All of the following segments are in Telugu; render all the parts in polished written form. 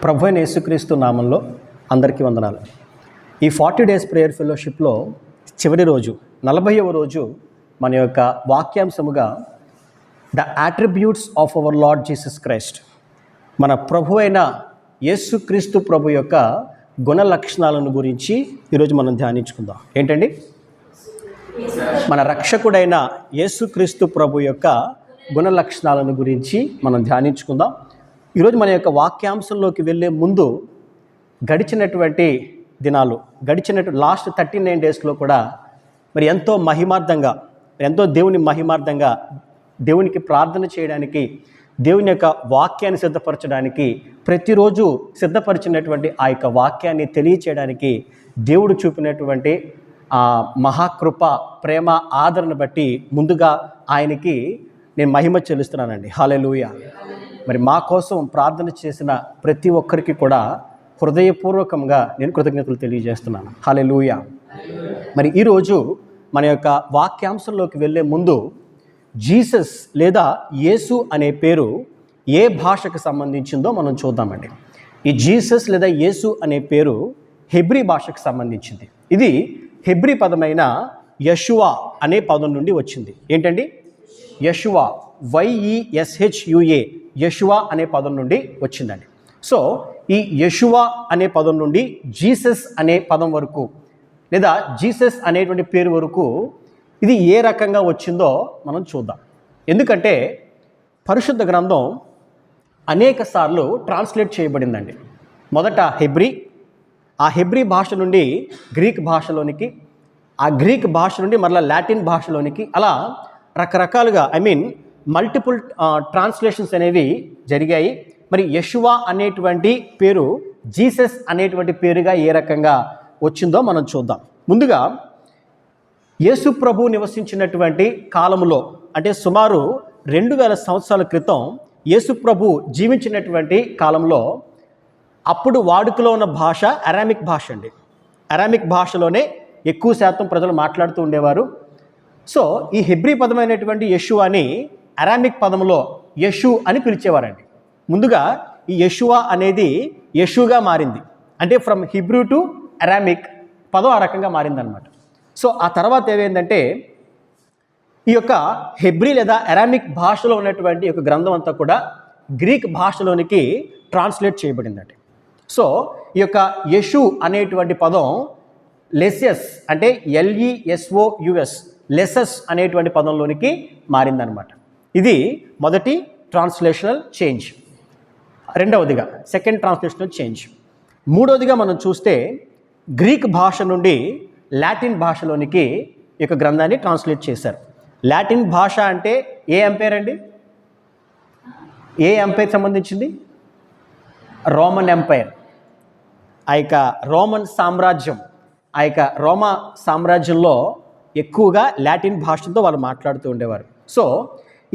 ప్రభు అయిన యేసుక్రీస్తు నామంలో అందరికీ వందనాలు. ఈ 40 డేస్ ప్రేయర్ ఫెలోషిప్లో చివరి రోజు 40వ రోజు మన యొక్క వాక్యాంశముగా the attributes of our lord Jesus Christ, మన ప్రభు అయిన యేసుక్రీస్తు ప్రభు యొక్క గుణ లక్షణాలను గురించి ఈరోజు మనం ధ్యానించుకుందాం. ఏంటండి? మన రక్షకుడైన యేసుక్రీస్తు ప్రభు యొక్క గుణ లక్షణాలను గురించి మనం ధ్యానించుకుందాం. ఈరోజు మన యొక్క వాక్యాంశంలోకి వెళ్ళే ముందు గడిచినటువంటి దినాలు, లాస్ట్ 39 డేస్లో కూడా మరి ఎంతో మహిమార్థంగా, ఎంతో దేవునికి ప్రార్థన చేయడానికి, దేవుని యొక్క వాక్యాన్ని సిద్ధపరచడానికి, ప్రతిరోజు సిద్ధపరిచినటువంటి ఆ యొక్క వాక్యాన్ని తెలియచేయడానికి దేవుడు చూపినటువంటి మహాకృప, ప్రేమ, ఆదరణ బట్టి ముందుగా ఆయనకి నేను మహిమ చెల్లిస్తున్నానండి. హల్లెలూయా. మరి మా కోసం ప్రార్థన చేసిన ప్రతి ఒక్కరికి కూడా హృదయపూర్వకంగా నేను కృతజ్ఞతలు తెలియజేస్తున్నాను. హల్లెలూయా. మరి ఈరోజు మన యొక్క వాక్యాంశంలోకి వెళ్ళే ముందు జీసస్ లేదా యేసు అనే పేరు ఏ భాషకు సంబంధించిందో మనం చూద్దామండి. ఈ జీసస్ లేదా యేసు అనే పేరు హెబ్రీ భాషకు సంబంధించింది. ఇది హెబ్రీ పదమైన యెషువా అనే పదం నుండి వచ్చింది. ఏంటండి? యెషువా, YESHUA, యెషువా అనే పదం నుండి వచ్చిందండి. సో ఈ యెషువా అనే పదం నుండి జీసస్ అనే పదం వరకు, లేదా జీసస్ అనేటువంటి పేరు వరకు ఇది ఏ రకంగా వచ్చిందో మనం చూద్దాం. ఎందుకంటే పరిశుద్ధ గ్రంథం అనేక సార్లు ట్రాన్స్లేట్ చేయబడిందండి. మొదట హెబ్రీ, ఆ హెబ్రీ భాష నుండి గ్రీక్ భాషలోనికి, ఆ గ్రీక్ భాష నుండి మరలా లాటిన్ భాషలోనికి, అలా రకరకాలుగా మల్టిపుల్ ట్రాన్స్లేషన్స్ అనేవి జరిగాయి. మరి యెషువా అనేటువంటి పేరు జీసస్ అనేటువంటి పేరుగా ఏ రకంగా వచ్చిందో మనం చూద్దాం. ముందుగా యేసు ప్రభు నివసించినటువంటి కాలంలో, అంటే సుమారు 2000 సంవత్సరాల క్రితం యేసు ప్రభు జీవించినటువంటి కాలంలో అప్పుడు వాడుకలో ఉన్న భాష అరామిక్ భాష అండి. అరామిక్ భాషలోనే ఎక్కువ శాతం ప్రజలు మాట్లాడుతూ ఉండేవారు. సో ఈ హెబ్రీ పదమైనటువంటి యెషువాని అరామిక్ పదంలో యెషు అని పిలిచేవారండి. ముందుగా ఈ యెషువా అనేది యెషుగా మారింది. అంటే ఫ్రమ్ హిబ్రూ టు అరామిక్ పదం ఆ రకంగా మారిందనమాట. సో ఆ తర్వాత ఏమైందంటే ఈ యొక్క హెబ్రీ లేదా అరామిక్ భాషలో ఉన్నటువంటి యొక్క గ్రంథం అంతా కూడా గ్రీక్ భాషలోనికి ట్రాన్స్లేట్ చేయబడిందండి. సో ఈ యొక్క యెషు అనేటువంటి పదం లెసెస్, అంటే LESOUS, లెసెస్ అనేటువంటి పదంలోనికి మారిందనమాట. ఇది మొదటి ట్రాన్స్లేషనల్ చేంజ్. రెండవదిగా సెకండ్ ట్రాన్స్లేషనల్ చేంజ్. మూడవదిగా మనం చూస్తే గ్రీక్ భాష నుండి లాటిన్ భాషలోనికి ఈ యొక్క గ్రంథాన్ని ట్రాన్స్లేట్ చేశారు. లాటిన్ భాష అంటే ఏ ఎంపైర్ అండి? ఏ ఎంపైర్ సంబంధించింది? Roman empire. ఆ యొక్క రోమన్ సామ్రాజ్యం, ఆ యొక్క రోమా సామ్రాజ్యంలో ఎక్కువగా లాటిన్ భాషతో వాళ్ళు మాట్లాడుతూ ఉండేవారు. సో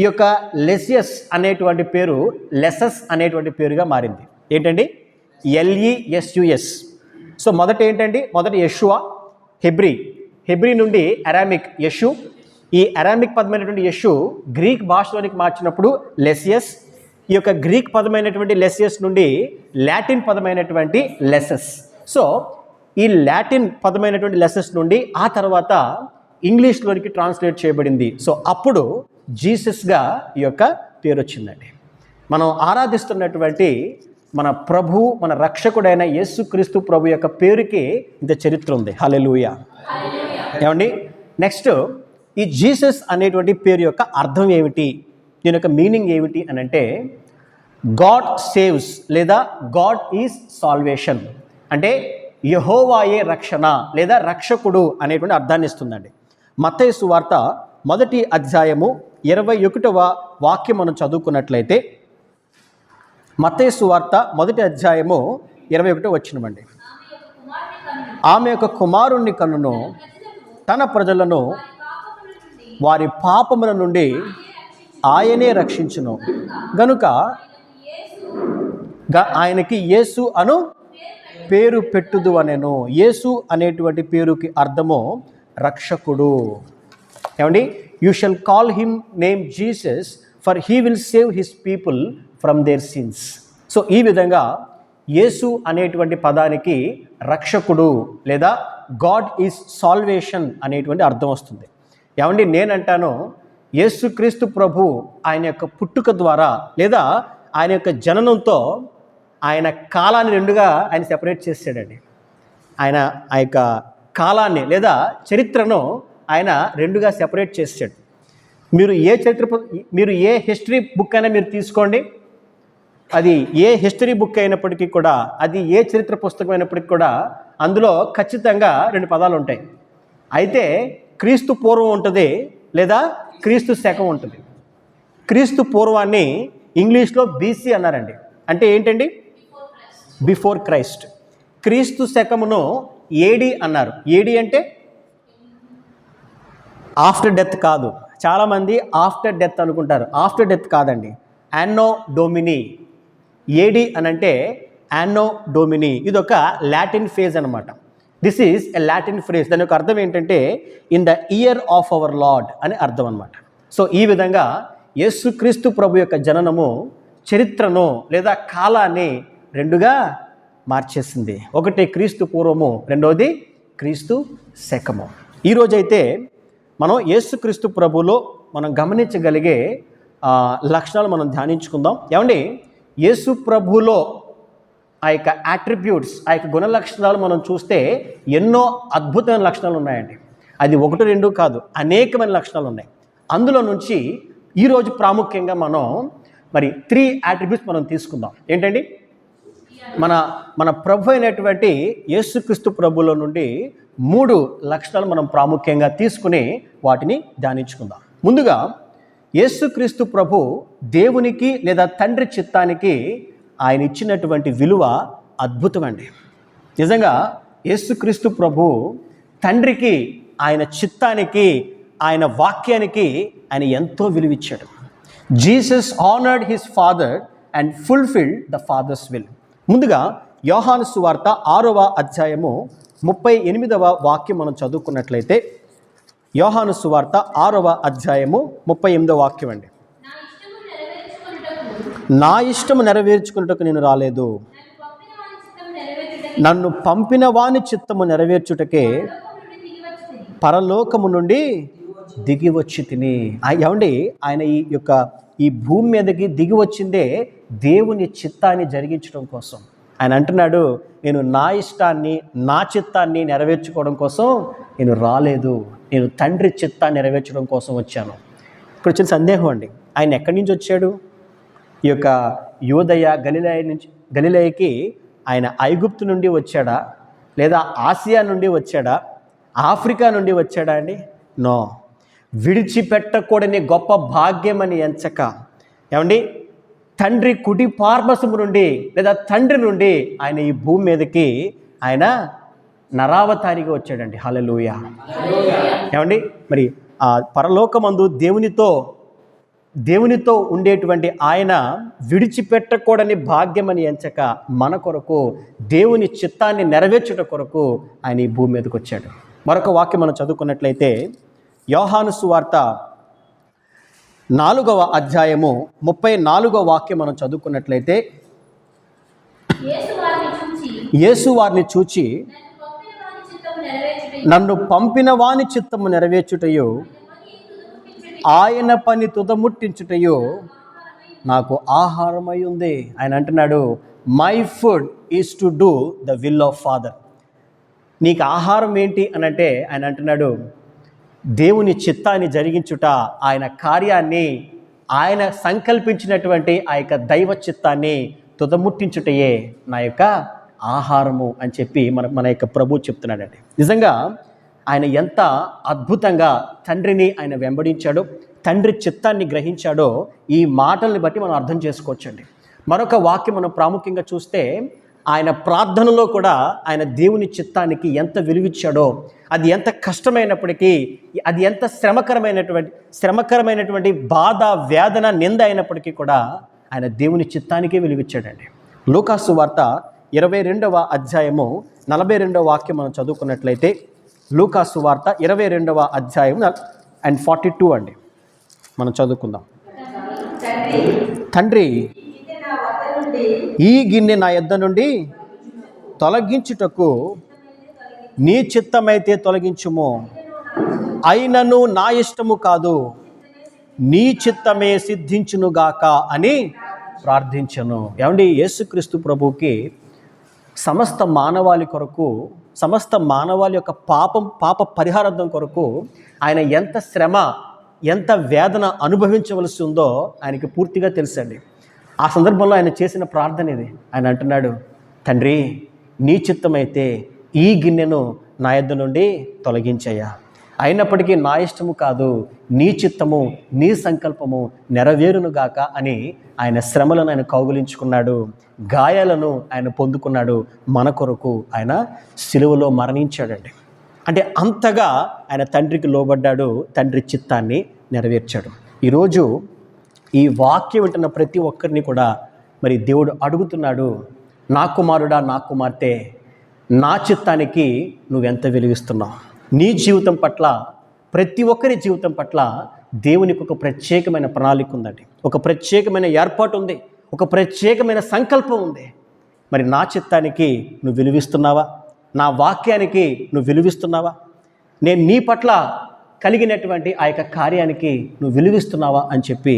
ఈ యొక్క లెసియస్ అనేటువంటి పేరు లెసస్ అనేటువంటి పేరుగా మారింది. ఏంటండి? LESUS. సో మొదట ఏంటండి? మొదటి యెషువా, హెబ్రీ నుండి అరామిక్ యెషు. ఈ అరామిక్ పదమైనటువంటి యెషు గ్రీక్ భాషలోనికి మార్చినప్పుడు లెసియస్. ఈ యొక్క గ్రీక్ పదమైనటువంటి లెసియస్ నుండి లాటిన్ పదమైనటువంటి లెసస్. సో ఈ లాటిన్ పదమైనటువంటి లెసస్ నుండి ఆ తర్వాత ఇంగ్లీష్లోనికి ట్రాన్స్లేట్ చేయబడింది. సో అప్పుడు జీసస్గా ఈ యొక్క పేరు వచ్చిందండి. మనం ఆరాధిస్తున్నటువంటి మన ప్రభు, మన రక్షకుడైన యేసుక్రీస్తు ప్రభు యొక్క పేరుకి ఇంత చరిత్ర ఉంది. హల్లెలూయా. ఏమండి? నెక్స్ట్ ఈ జీసస్ అనేటువంటి పేరు యొక్క అర్థం ఏమిటి, దీని యొక్క మీనింగ్ ఏమిటి అని అంటే, గాడ్ సేవ్స్ లేదా గాడ్ ఈజ్ సాల్వేషన్, అంటే యెహోవాయే రక్షణ లేదా రక్షకుడు అనేటువంటి అర్థాన్ని ఇస్తుందండి. మత్తయి సువార్త 1వ అధ్యాయము 21వ వాక్యం మనం చదువుకున్నట్లయితే, మత్తయి సువార్త 1వ అధ్యాయము 21వ వచనమండి. ఆమె యొక్క కుమారుణ్ణి కనును తన ప్రజలను వారి పాపముల నుండి ఆయనే రక్షించును గనుక ఆయనకి యేసు అను పేరు పెట్టుదు అనెను. యేసు అనేటువంటి పేరుకి అర్థము రక్షకుడు. ఏమండి? You shall call him name Jesus for he will save his people from their sins. So ఈ విధంగా యేసు అనేటువంటి పదానికి రక్షకుడు లేదా గాడ్ ఈజ్ సాల్వేషన్ అనేటువంటి అర్థం వస్తుంది. ఏమండి, నేనంటాను యేసుక్రీస్తు ప్రభు ఆయన యొక్క పుట్టుక ద్వారా లేదా ఆయన యొక్క జననంతో ఆయన కాలాన్ని రెండుగా ఆయన సెపరేట్ చేసాడండి. ఆయన ఆ యొక్క కాలాన్ని లేదా చరిత్రను ఆయన రెండుగా సెపరేట్ చేసాడు. మీరు ఏ హిస్టరీ బుక్ అయినా మీరు తీసుకోండి, అది ఏ హిస్టరీ బుక్ అయినప్పటికీ కూడా, అది ఏ చరిత్ర పుస్తకం అయినప్పటికీ కూడా అందులో ఖచ్చితంగా రెండు పదాలు ఉంటాయి. అయితే క్రీస్తు పూర్వం ఉంటుంది లేదా క్రీస్తు శకం ఉంటుంది. క్రీస్తు పూర్వాన్ని ఇంగ్లీష్లో బీసీ అన్నారండి. అంటే ఏంటండి? Before Christ. క్రీస్తు శకమును ఏడి అన్నారు. ఏడి అంటే ఆఫ్టర్ డెత్ కాదు. చాలామంది ఆఫ్టర్ డెత్ అనుకుంటారు. ఆఫ్టర్ డెత్ కాదండి, యాన్నో డొమిని. ఏడి అనంటే యాన్నో డొమిని. ఇది ఒక లాటిన్ ఫేజ్ అనమాట. This is a Latin phrase. దాని యొక్క అర్థం ఏంటంటే in the year of our lord అని అర్థం అనమాట. సో ఈ విధంగా యేసుక్రీస్తు ప్రభు యొక్క జననము చరిత్రను లేదా కాలాన్ని రెండుగా మార్చేసింది. ఒకటి క్రీస్తు పూర్వము, రెండవది క్రీస్తు శకము. ఈరోజైతే మనం యేసుక్రీస్తు ప్రభులో మనం గమనించగలిగే లక్షణాలు మనం ధ్యానించుకుందాం. ఏమండి, యేసు ప్రభులో ఆ యొక్క యాట్రిబ్యూట్స్, ఆ యొక్క గుణ లక్షణాలు మనం చూస్తే ఎన్నో అద్భుతమైన లక్షణాలు ఉన్నాయండి. అది ఒకటి రెండు కాదు, అనేకమైన లక్షణాలు ఉన్నాయి. అందులో నుంచి ఈరోజు ప్రాముఖ్యంగా మనం 3 యాట్రిబ్యూట్స్ మనం తీసుకుందాం. ఏంటండి? మన ప్రభు అయినటువంటి యేసుక్రీస్తు ప్రభులో నుండి 3 లక్షణాలు మనం ప్రాముఖ్యంగా తీసుకుని వాటిని ధ్యానించుకుందాం. ముందుగా యేసుక్రీస్తు ప్రభు దేవునికి లేదా తండ్రి చిత్తానికి ఆయన ఇచ్చినటువంటి విలువ అద్భుతమండి. నిజంగా యేసుక్రీస్తు ప్రభు తండ్రికి, ఆయన చిత్తానికి, ఆయన వాక్యానికి ఆయన ఎంతో విలువిచ్చాడు. Jesus honoured his father and fulfilled the father's will. ముందుగా యోహాను సువార్త 6వ అధ్యాయము 38వ వాక్యం మనం చదువుకున్నట్లయితే, యోహాను సువార్త 6వ అధ్యాయము 38వ వాక్యం అండి. నా ఇష్టము నెరవేర్చుకున్నటకు నేను రాలేదు, నన్ను పంపిన వాని చిత్తము నెరవేర్చుటకే పరలోకము నుండి దిగి వచ్చి తిని. ఏమండి, ఆయన ఈ భూమి మీదకి దిగి వచ్చిందే దేవుని చిత్తాన్ని జరిగించడం కోసం. ఆయన అంటున్నాడు, నేను నా ఇష్టాన్ని, నా చిత్తాన్ని నెరవేర్చుకోవడం కోసం నేను రాలేదు, నేను తండ్రి చిత్తాన్ని నెరవేర్చడం కోసం వచ్చాను. ఇక్కడ వచ్చిన సందేహం అండి, ఆయన ఎక్కడి నుంచి వచ్చాడు? ఈ యొక్క యూదయ గలిలయకి ఆయన ఐగుప్తు నుండి వచ్చాడా, లేదా ఆసియా నుండి వచ్చాడా, ఆఫ్రికా నుండి వచ్చాడా అండి? నో. విడిచిపెట్టకూడని గొప్ప భాగ్యమని ఎంచక, ఏమండి, తండ్రి కుడి పార్శ్వము నుండి లేదా తండ్రి నుండి ఆయన ఈ భూమి మీదకి ఆయన నరావతారిగా వచ్చాడండి. హల్లెలూయా. ఏమండి, మరి ఆ పరలోకమందు దేవునితో ఉండేటువంటి ఆయన విడిచిపెట్టకూడని భాగ్యమని ఎంచక మన కొరకు, దేవుని చిత్తాన్ని నెరవేర్చుట కొరకు ఆయన ఈ భూమి మీదకి వచ్చాడు. మరొక వాక్యం మనం చదువుకున్నట్లయితే యోహాను సువార్త 4వ అధ్యాయము 34వ వాక్యం మనం చదువుకున్నట్లయితే, యేసు వారిని చూచి నన్ను పంపిన వాని చిత్తము నెరవేర్చుటయు ఆయన పని తుదముట్టించుటయో నాకు ఆహారమై ఉంది. ఆయన అంటున్నాడు, my food is to do the will of father. నీకు ఆహారం ఏంటి అని అంటే ఆయన అంటున్నాడు, దేవుని చిత్తాన్ని జరిగించుట, ఆయన కార్యాన్ని, ఆయన సంకల్పించినటువంటి ఆ యొక్క దైవ చిత్తాన్ని తుదముట్టించుటయే నా యొక్క ఆహారము అని చెప్పి మన యొక్క ప్రభు చెప్తున్నాడండి. నిజంగా ఆయన ఎంత అద్భుతంగా తండ్రిని ఆయన వెంబడించాడో, తండ్రి చిత్తాన్ని గ్రహించాడో ఈ మాటల్ని బట్టి మనం అర్థం చేసుకోవచ్చండి. మరొక వాక్యం మనం ప్రాముఖ్యంగా చూస్తే, ఆయన ప్రార్థనలో కూడా ఆయన దేవుని చిత్తానికి ఎంత విలువిచ్చాడో, అది ఎంత కష్టమైనప్పటికీ, అది ఎంత శ్రమకరమైనటువంటి బాధ, వేదన, నింద అయినప్పటికీ కూడా ఆయన దేవుని చిత్తానికే విలువిచ్చాడండి. లూకాసు వార్త 22వ అధ్యాయము 42వ వాక్యం మనం చదువుకున్నట్లయితే, లూకాసు వార్త 22వ అధ్యాయం అండ్ 42 అండి మనం చదువుకుందాం. తండ్రి ఈ గిన్నె నా యొద్ద నుండి తొలగించుటకు నీ చిత్తమైతే తొలగించుము, అయినను నా ఇష్టము కాదు, నీ చిత్తమే సిద్ధించునుగాక అని ప్రార్థించను. ఏమండి, యేసుక్రీస్తు ప్రభువుకి సమస్త మానవాళి కొరకు, సమస్త మానవాళి యొక్క పాప పరిహారార్థం కొరకు ఆయన ఎంత శ్రమ, ఎంత వేదన అనుభవించవలసి ఉందో ఆయనకి పూర్తిగా తెలుసండి. ఆ సందర్భంలో ఆయన చేసిన ప్రార్థన ఇది. ఆయన అంటున్నాడు, తండ్రి నీ చిత్తమైతే ఈ గిన్నెను నా యొద్ద నుండి తొలగించయ్యా, అయినప్పటికీ నా ఇష్టము కాదు, నీ చిత్తము, నీ సంకల్పము నెరవేరునుగాక అని ఆయన శ్రమలను ఆయన కౌగిలించుకున్నాడు, గాయాలను ఆయన పొందుకున్నాడు, మన కొరకు ఆయన సిలువలో మరణించాడండి. అంటే అంతగా ఆయన తండ్రికి లోబడ్డాడు, తండ్రి చిత్తాన్ని నెరవేర్చాడు. ఈరోజు ఈ వాక్యం వింటున్న ప్రతి ఒక్కరిని కూడా మరి దేవుడు అడుగుతున్నాడు, నా కుమారుడా, నా కుమార్తె, నా చిత్తానికి నువ్వెంత విలువిస్తున్నావు? నీ జీవితం పట్ల, ప్రతి ఒక్కరి జీవితం పట్ల దేవునికి ఒక ప్రత్యేకమైన ప్రణాళిక ఉందండి, ఒక ప్రత్యేకమైన ఏర్పాటు ఉంది, ఒక ప్రత్యేకమైన సంకల్పం ఉంది. మరి నా చిత్తానికి నువ్వు విలువిస్తున్నావా? నా వాక్యానికి నువ్వు విలువిస్తున్నావా? నేను నీ పట్ల కలిగినటువంటి ఆ యొక్క కార్యానికి నువ్వు విలువిస్తున్నావా అని చెప్పి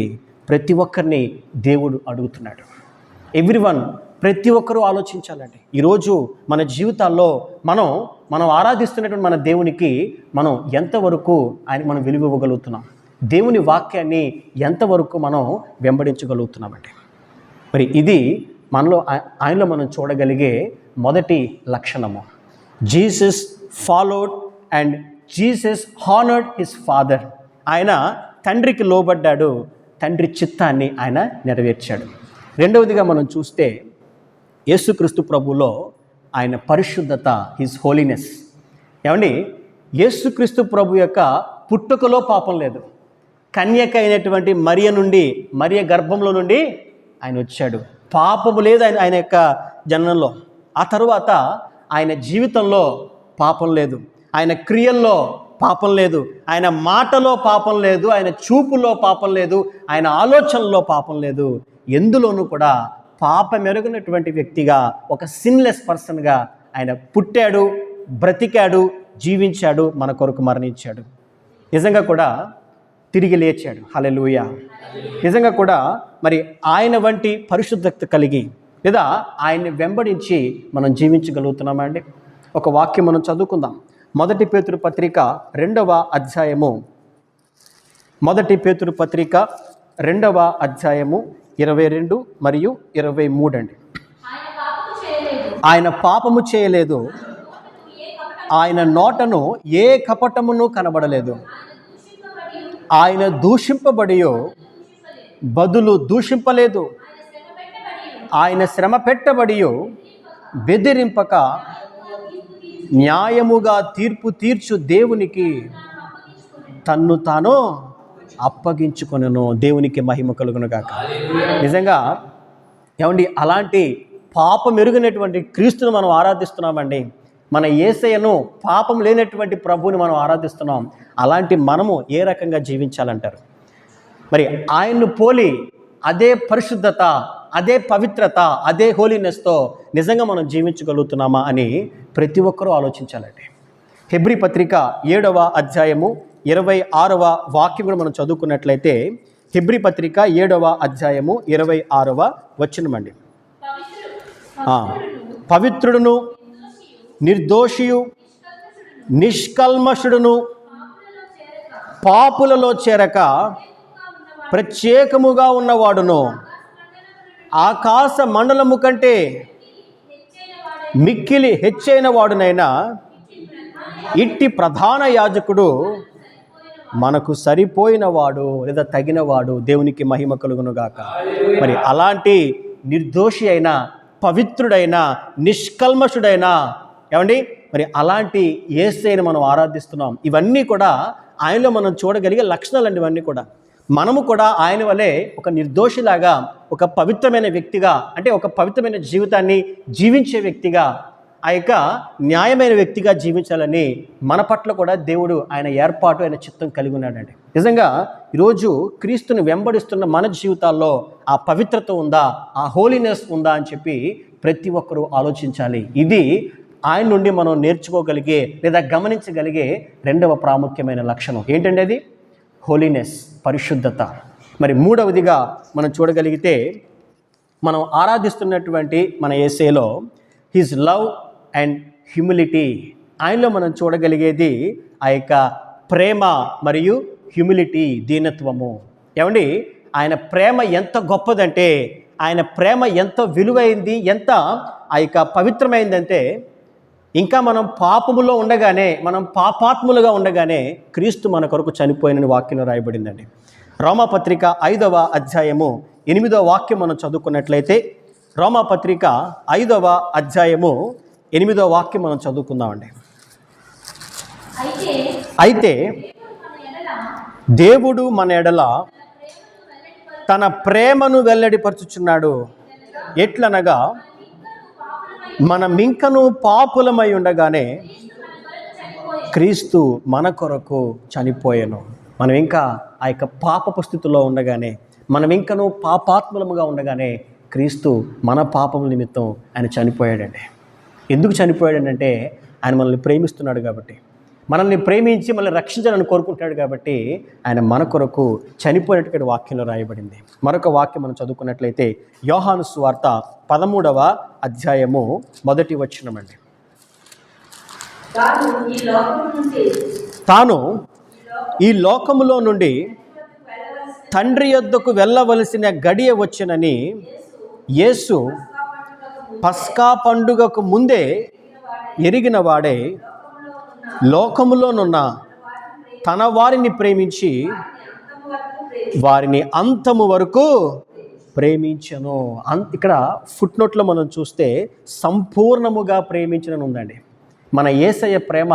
ప్రతి ఒక్కరిని దేవుడు అడుగుతున్నాడు. ఎవ్రీవన్, ప్రతి ఒక్కరూ ఆలోచించాలండి. ఈరోజు మన జీవితాల్లో మనం ఆరాధిస్తున్నటువంటి మన దేవునికి మనం ఎంతవరకు మనం విలువ ఇవ్వగలుగుతున్నాం? దేవుని వాక్యాన్ని ఎంతవరకు మనం వెంబడించగలుగుతున్నామండి? మరి ఇది ఆయనలో మనం చూడగలిగే మొదటి లక్షణము. Jesus followed and Jesus honoured his father. ఆయన తండ్రికి లోబడ్డాడు, తండ్రి చిత్తాన్ని ఆయన నెరవేర్చాడు. రెండవదిగా మనం చూస్తే యేసుక్రీస్తు ప్రభువులో ఆయన పరిశుద్ధత, హిస్ హోలీనెస్. ఏమండి, యేసుక్రీస్తు ప్రభు యొక్క పుట్టుకలో పాపం లేదు. కన్యక అయినటువంటి మరియ గర్భంలో నుండి ఆయన వచ్చాడు. పాపము లేదు ఆయన యొక్క జననంలో. ఆ తరువాత ఆయన జీవితంలో పాపం లేదు, ఆయన క్రియల్లో పాపం లేదు, ఆయన మాటలో పాపం లేదు, ఆయన చూపులో పాపం లేదు, ఆయన ఆలోచనలో పాపం లేదు. ఎందులోనూ కూడా పాపమెరుగనటువంటి వ్యక్తిగా, ఒక సిన్లెస్ పర్సన్గా ఆయన పుట్టాడు, బ్రతికాడు, జీవించాడు, మన కొరకు మరణించాడు. నిజంగా కూడా తిరిగి లేచాడు. హల్లెలూయా. నిజంగా కూడా మరి ఆయన వంటి పరిశుద్ధత కలిగి లేదా ఆయన్ని వెంబడించి మనం జీవించగలుగుతున్నామా అండి? ఒక వాక్యం మనం చదువుకుందాం. మొదటి పేతురు పత్రిక 2వ అధ్యాయము, మొదటి పేతురు పత్రిక 2వ అధ్యాయము 22 మరియు 23 అండి. ఆయన పాపము చేయలేదు, ఆయన నోటను ఏ కపటమును కనబడలేదు, ఆయన దూషింపబడియో బదులు దూషింపలేదు, ఆయన శ్రమ పెట్టబడియో బెదిరింపక న్యాయముగా తీర్పు తీర్చు దేవునికి తన్ను తాను అప్పగించుకొనెను. దేవునికి మహిమ కలుగును గాక. నిజంగా ఏమండి, అలాంటి పాపం ఎరుగనటువంటి క్రీస్తును మనం ఆరాధిస్తున్నామండి. మన యేసయ్యను, పాపం లేనటువంటి ప్రభువుని మనం ఆరాధిస్తున్నాం. అలాంటి మనము ఏ రకంగా జీవించాలంటారు? మరి ఆయన్ను పోలి అదే పరిశుద్ధత, అదే పవిత్రత, అదే హోలీనెస్తో నిజంగా మనం జీవించగలుగుతున్నామా అని ప్రతి ఒక్కరూ ఆలోచించాలండి. హెబ్రీ పత్రిక 7వ అధ్యాయము 26వ వాక్యం కూడా మనం చదువుకున్నట్లయితే, హెబ్రీ పత్రిక 7వ అధ్యాయము 26వ వచనమండి. పవిత్రుడును నిర్దోషియు నిష్కల్మషుడును పాపులలో చేరక ప్రత్యేకముగా ఉన్నవాడును ఆకాశ మండలము కంటే మిక్కిలి హెచ్చైన వాడునైనా ఇట్టి ప్రధాన యాజకుడు మనకు సరిపోయినవాడు లేదా తగినవాడు. దేవునికి మహిమ కలుగునుగాక. మరి అలాంటి నిర్దోషి అయిన, పవిత్రుడైన, నిష్కల్మషుడైన, ఏమండి, మరి అలాంటి యేసయ్యను మనం ఆరాధిస్తున్నాం. ఇవన్నీ కూడా ఆయనలో మనం చూడగలిగే లక్షణాలండి. ఇవన్నీ కూడా మనము కూడా ఆయన వలె ఒక నిర్దోషిలాగా, ఒక పవిత్రమైన వ్యక్తిగా, అంటే ఒక పవిత్రమైన జీవితాన్ని జీవించే వ్యక్తిగా, ఆ యొక్క న్యాయమైన వ్యక్తిగా జీవించాలని మన పట్ల కూడా దేవుడు ఆయన ఏర్పాటు, ఆయన చిత్తం కలిగి ఉన్నాడండి. నిజంగా ఈరోజు క్రీస్తుని వెంబడిస్తున్న మన జీవితాల్లో ఆ పవిత్రత ఉందా, ఆ హోలీనెస్ ఉందా అని చెప్పి ప్రతి ఒక్కరూ ఆలోచించాలి. ఇది ఆయన నుండి మనం నేర్చుకోగలిగే లేదా గమనించగలిగే రెండవ ప్రాముఖ్యమైన లక్షణం ఏంటంటే అది హోలీనెస్, పరిశుద్ధత. మరి మూడవదిగా మనం చూడగలిగితే మనం ఆరాధిస్తున్నటువంటి మన యేసేలో హిజ్ లవ్ అండ్ హ్యూమిలిటీ, ఆయనలో మనం చూడగలిగేది ఆ యొక్క ప్రేమ మరియు హ్యూమిలిటీ, దీనత్వము. ఏమండి, ఆయన ప్రేమ ఎంత గొప్పదంటే, ఆయన ప్రేమ ఎంత విలువైంది, ఎంత ఆ యొక్క పవిత్రమైందంటే, ఇంకా మనం పాపములో ఉండగానే, మనం పాపాత్ములుగా ఉండగానే క్రీస్తు మన కొరకు చనిపోయినని వాక్యంలో రాయబడిందండి. రోమాపత్రిక 5వ అధ్యాయము 8వ వాక్యం మనం చదువుకున్నట్లయితే, రోమాపత్రిక 5వ అధ్యాయము 8వ వాక్యం మనం చదువుకుందామండి. అయితే దేవుడు మన ఎడల తన ప్రేమను వెల్లడిపరుచుచున్నాడు. ఎట్లనగా మనమింకను పాపులమై ఉండగానే క్రీస్తు మన కొరకు చనిపోయెను. మనం ఇంకా ఆ యొక్క పాపపు స్థితిలో ఉండగానే, మనం ఇంకను పాపాత్ములముగా ఉండగానే క్రీస్తు మన పాపముల నిమిత్తం ఆయన చనిపోయాడండి. ఎందుకు చనిపోయాడంటే ఆయన మనల్ని ప్రేమిస్తున్నాడు కాబట్టి, మనల్ని ప్రేమించి మనల్ని రక్షించాలని కోరుకుంటున్నాడు కాబట్టి ఆయన మన కొరకు చనిపోయినట్టుగా వాక్యంలో రాయబడింది. మరొక వాక్యం మనం చదువుకున్నట్లయితే యోహాను సువార్త 13వ అధ్యాయము 1వ వచనమండి. తాను ఈ లోకములో నుండి తండ్రి యొద్దకు వెళ్ళవలసిన గడియ వచ్చెనని యేసు పస్కా పండుగకు ముందే ఎరిగిన వాడే లోకములోనున్న తన వారిని ప్రేమించి వారిని అంతము వరకు ప్రేమించను. ఇక్కడ ఫుట్ నోట్లో మనం చూస్తే సంపూర్ణముగా ప్రేమించనని ఉందండి. మన యేసయ్య ప్రేమ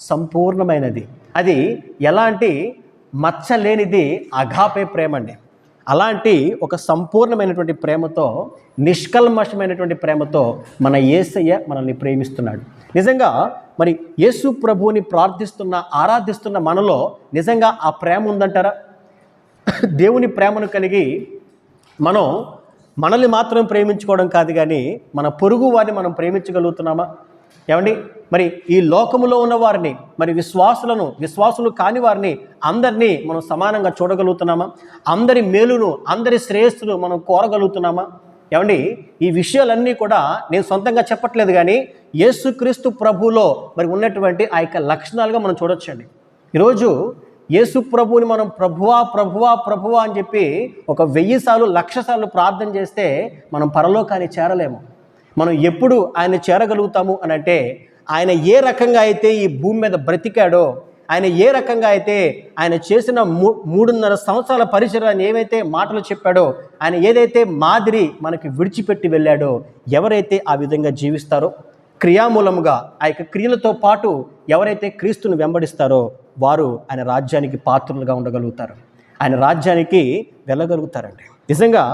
సంపూర్ణమైనది. అది ఎలాంటి మచ్చలేనిది అగాపే ప్రేమ అండి. అలాంటి ఒక సంపూర్ణమైనటువంటి ప్రేమతో, నిష్కల్మషమైనటువంటి ప్రేమతో మన యేసయ్య మనల్ని ప్రేమిస్తున్నాడు. నిజంగా మరి యేసు ప్రభువుని ప్రార్థిస్తున్న, ఆరాధిస్తున్న మనలో నిజంగా ఆ ప్రేమ ఉందంటారా? దేవుని ప్రేమను కలిగి మనం మనల్ని మాత్రం ప్రేమించుకోవడం కాదు కానీ మన పొరుగు వారిని మనం ప్రేమించగలుగుతున్నామా? ఏమండి, మరి ఈ లోకములో ఉన్న వారిని, మరి విశ్వాసులు కాని వారిని అందరినీ మనం సమానంగా చూడగలుగుతున్నామా? అందరి మేలును, అందరి శ్రేయస్సును మనం కోరగలుగుతున్నామా? ఏమండి, ఈ విషయాలన్నీ కూడా నేను సొంతంగా చెప్పట్లేదు కానీ యేసుక్రీస్తు ప్రభువులో మరి ఉన్నటువంటి ఆ యొక్క లక్షణాలుగా మనం చూడొచ్చండి. ఈరోజు యేసు ప్రభువుని మనం ప్రభువా ప్రభువా ప్రభువా అని చెప్పి ఒక 1000 సార్లు 1,00,000 సార్లు ప్రార్థన చేస్తే మనం పరలోకాన్ని చేరలేము. మనం ఎప్పుడు ఆయన చేరగలుగుతాము అని అంటే, ఆయన ఏ రకంగా అయితే ఈ భూమి మీద బ్రతికాడో, ఆయన ఏ రకంగా అయితే ఆయన చేసిన 3.5 సంవత్సరాల పరిచర్యను ఏవైతే మాటలు చెప్పాడో, ఆయన ఏదైతే మాదిరి మనకి విడిచిపెట్టి వెళ్ళాడో, ఎవరైతే ఆ విధంగా జీవిస్తారో, క్రియామూలముగా ఆ యొక్క క్రియలతో పాటు ఎవరైతే క్రీస్తుని వెంబడిస్తారో వారు ఆయన రాజ్యానికి పాత్రులుగా ఉండగలుగుతారు, ఆయన రాజ్యానికి వెళ్ళగలుగుతారండి. నిజంగా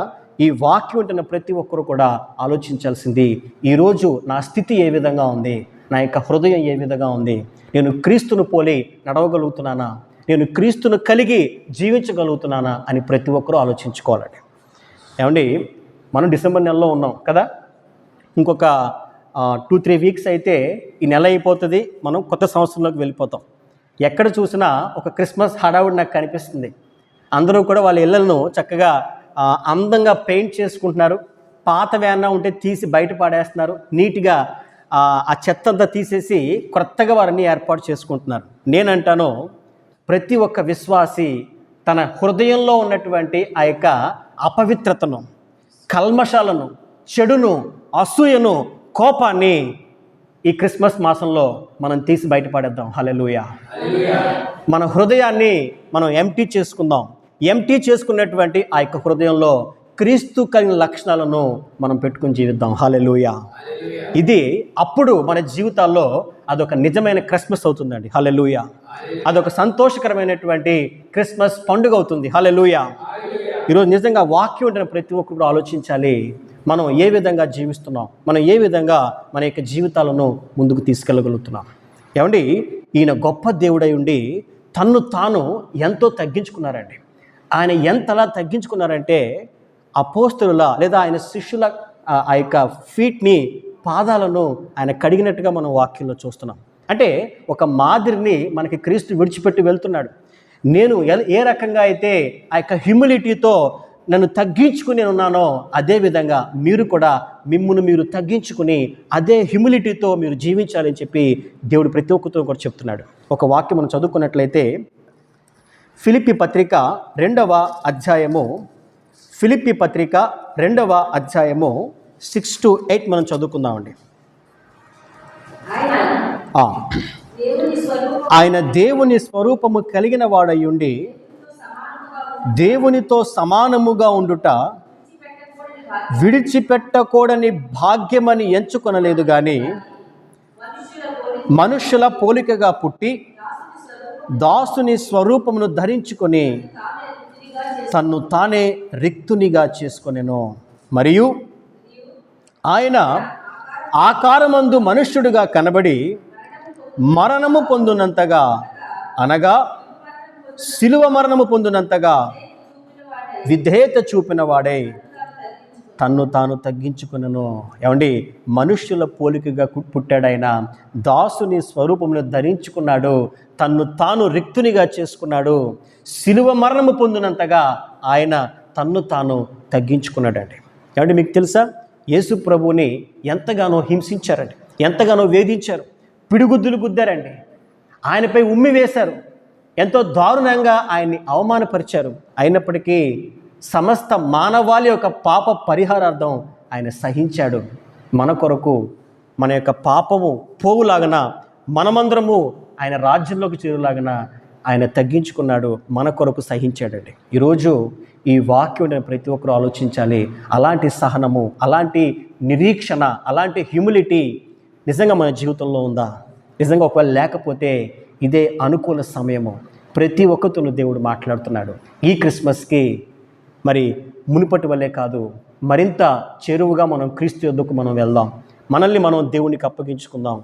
ఈ వాక్యం ఉంటున్న ప్రతి ఒక్కరు కూడా ఆలోచించాల్సింది, ఈరోజు నా స్థితి ఏ విధంగా ఉంది, నా యొక్క హృదయం ఏ విధంగా ఉంది, నేను క్రీస్తును పోలి నడవగలుగుతున్నానా, నేను క్రీస్తును కలిగి జీవించగలుగుతున్నానా అని ప్రతి ఒక్కరూ ఆలోచించుకోవాలండి. ఏమండి, మనం డిసెంబర్ నెలలో ఉన్నాం కదా, ఇంకొక 2-3 వీక్స్ అయితే ఈ నెల అయిపోతుంది, మనం కొత్త సంవత్సరంలోకి వెళ్ళిపోతాం. ఎక్కడ చూసినా ఒక క్రిస్మస్ హడావుడి నాకు కనిపిస్తుంది. అందరూ కూడా వాళ్ళ ఇళ్లను చక్కగా అందంగా పెయింట్ చేసుకుంటున్నారు, పాత వేన్న ఉంటే తీసి బయట పాడేస్తున్నారు, నీట్గా ఆ చెత్త అంతా తీసేసి కొత్తగా వారిని ఏర్పాటు చేసుకుంటున్నారు. నేనంటాను, ప్రతి ఒక్క విశ్వాసి తన హృదయంలో ఉన్నటువంటి ఆ యొక్క అపవిత్రతను, కల్మషాలను, చెడును, అసూయను, కోపాన్ని ఈ క్రిస్మస్ మాసంలో మనం తీసి బయటపడేద్దాం. హల్లెలూయా. మన హృదయాన్ని మనం ఎంటీ చేసుకుందాం. ఎంటీ చేసుకున్నటువంటి ఆ యొక్క హృదయంలో క్రీస్తు కలిగిన లక్షణాలను మనం పెట్టుకుని జీవిద్దాం. హల్లెలూయా. ఇది అప్పుడు మన జీవితాల్లో అదొక నిజమైన క్రిస్మస్ అవుతుందండి. హల్లెలూయా. అదొక సంతోషకరమైనటువంటి క్రిస్మస్ పండుగ అవుతుంది. హల్లెలూయా. ఈరోజు నిజంగా వాక్యం ఉంటున్న ప్రతి ఒక్కరు కూడా ఆలోచించాలి, మనం ఏ విధంగా జీవిస్తున్నాం, మనం ఏ విధంగా మన యొక్క జీవితాలను ముందుకు తీసుకెళ్ళగలుగుతున్నాం. ఏమండి, ఈయన గొప్ప దేవుడై ఉండి తన్ను తాను ఎంతో తగ్గించుకున్నారండి. ఆయన ఎంతలా తగ్గించుకున్నారంటే అపోస్తలుల లేదా ఆయన శిష్యుల ఆ యొక్క ఫీట్ని, పాదాలను ఆయన కడిగినట్టుగా మనం వాక్యంలో చూస్తున్నాం. అంటే ఒక మాదిరిని మనకి క్రీస్తు విడిచిపెట్టి వెళ్తున్నాడు. నేను ఏ రకంగా అయితే ఆ యొక్క హ్యూమిలిటీతో నన్ను తగ్గించుకుని ఉన్నానో అదేవిధంగా మీరు కూడా మిమ్మును మీరు తగ్గించుకుని అదే హ్యూమిలిటీతో మీరు జీవించాలని చెప్పి దేవుడు ప్రతి ఒక్కరితో కూడా చెప్తున్నాడు. ఒక వాక్యం మనం చదువుకున్నట్లయితే ఫిలిప్పీ పత్రిక 2వ అధ్యాయము 6-8 మనం చదువుకుందామండి. ఆయన దేవుని స్వరూపము కలిగిన వాడై ఉండి దేవునితో సమానముగా ఉండుట విడిచిపెట్టకూడని భాగ్యమని ఎంచుకొనలేదు గాని మనుష్యుల పోలికగా పుట్టి దాసుని స్వరూపమును ధరించుకొని తన్ను తానే రిక్తునిగా చేసుకొనెను. మరియు ఆయన ఆకారమందు మనుష్యుడిగా కనబడి మరణము పొందునంతగా, అనగా శిలువ మరణము పొందునంతగా విధేయత చూపిన వాడే తన్ను తాను తగ్గించుకునను. ఏమండి, మనుష్యుల పోలికగా పుట్టాడైన, దాసుని స్వరూపమును ధరించుకున్నాడు, తన్ను తాను రిక్తునిగా చేసుకున్నాడు, శిలువ మరణము పొందినంతగా ఆయన తన్ను తాను తగ్గించుకున్నాడండి. ఏమండి, మీకు తెలుసా, యేసు ప్రభువుని ఎంతగానో హింసించారండి, ఎంతగానో వేధించారు, పిడిగుద్దులు గుద్దారండి, ఆయనపై ఉమ్మి వేశారు, ఎంతో దారుణంగా ఆయన్ని అవమానపరిచారు. అయినప్పటికీ సమస్త మానవాళి యొక్క పాప పరిహారార్థం ఆయన సహించాడు. మన కొరకు మన యొక్క పాపము పోవులాగన, మనమందరము ఆయన రాజ్యంలోకి చేరులాగన ఆయన తగ్గించుకున్నాడు, మన కొరకు సహించాడండి. ఈరోజు ఈ వాక్యం ప్రతి ఒక్కరూ ఆలోచించాలి. అలాంటి సహనము, అలాంటి నిరీక్షణ, అలాంటి హ్యూమిలిటీ నిజంగా మన జీవితంలో ఉందా? నిజంగా ఒకవేళ లేకపోతే ఇదే అనుకూల సమయము. ప్రతి ఒక్కరితోనూ దేవుడు మాట్లాడుతున్నాడు. ఈ క్రిస్మస్కి మరి మునుపటి వల్లే కాదు, మరింత చేరువుగా మనం క్రీస్తు యొద్దకు మనం వెళ్దాం. మనల్ని మనం దేవునికి అప్పగించుకుందాం.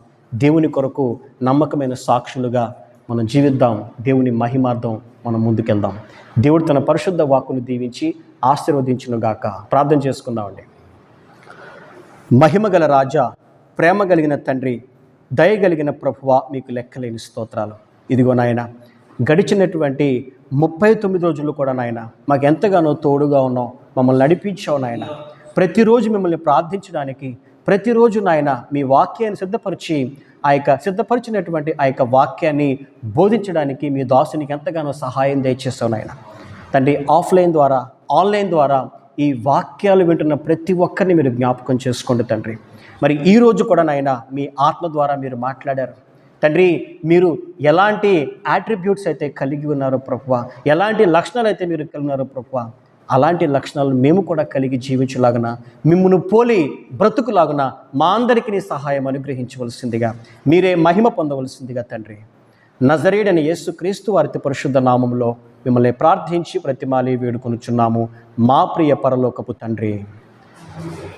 దేవుని కొరకు నమ్మకమైన సాక్షులుగా మనం జీవిద్దాం. దేవుని మహిమార్థం మనం ముందుకెళ్దాం. దేవుడు తన పరిశుద్ధ వాక్కును దీవించి ఆశీర్వదించునుగాక. ప్రార్థన చేసుకుందామండి. మహిమగల రాజా, ప్రేమ కలిగిన తండ్రి, దయగలిగిన ప్రభువా, మీకు లెక్కలేని స్తోత్రాలు. ఇదిగో నాయన, గడిచినటువంటి 39 రోజులు కూడా నాయన మాకు ఎంతగానో తోడుగా ఉన్నావు, మమ్మల్ని నడిపించావు నాయన. ప్రతిరోజు మిమ్మల్ని ప్రార్థించడానికి, ప్రతిరోజు నాయన మీ వాక్యాన్ని సిద్ధపరిచినటువంటి ఆ యొక్క వాక్యాన్ని బోధించడానికి మీ దాసునికి ఎంతగానో సహాయం దయచేస్తావు నాయన. తండ్రి, ఆఫ్లైన్ ద్వారా, ఆన్లైన్ ద్వారా ఈ వాక్యాలు వింటున్న ప్రతి ఒక్కరిని మీరు జ్ఞాపకం చేసుకోండి తండ్రి. మరి ఈరోజు కూడా నాయన మీ ఆత్మ ద్వారా మీరు మాట్లాడారు తండ్రి. మీరు ఎలాంటి యాట్రిబ్యూట్స్ అయితే కలిగి ఉన్నారో ప్రభువా, ఎలాంటి లక్షణాలు అయితే మీరు కలిగి ఉన్నారో ప్రభువా, అలాంటి లక్షణాలు మేము కూడా కలిగి జీవించలాగున, మిమ్మును పోలి బ్రతుకులాగున మా అందరికీ నీ సహాయం అనుగ్రహించవలసిందిగా, మీరే మహిమ పొందవలసిందిగా తండ్రి, నజరేయుడైన యేసుక్రీస్తు వారి పరిశుద్ధ నామములో మిమ్మల్ని ప్రార్థించి ప్రతిమాలి వేడుకొనుచున్నాము మా ప్రియ పరలోకపు తండ్రి.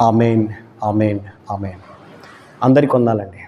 Amen, amen, amen. అందరికీ వందనాలండి.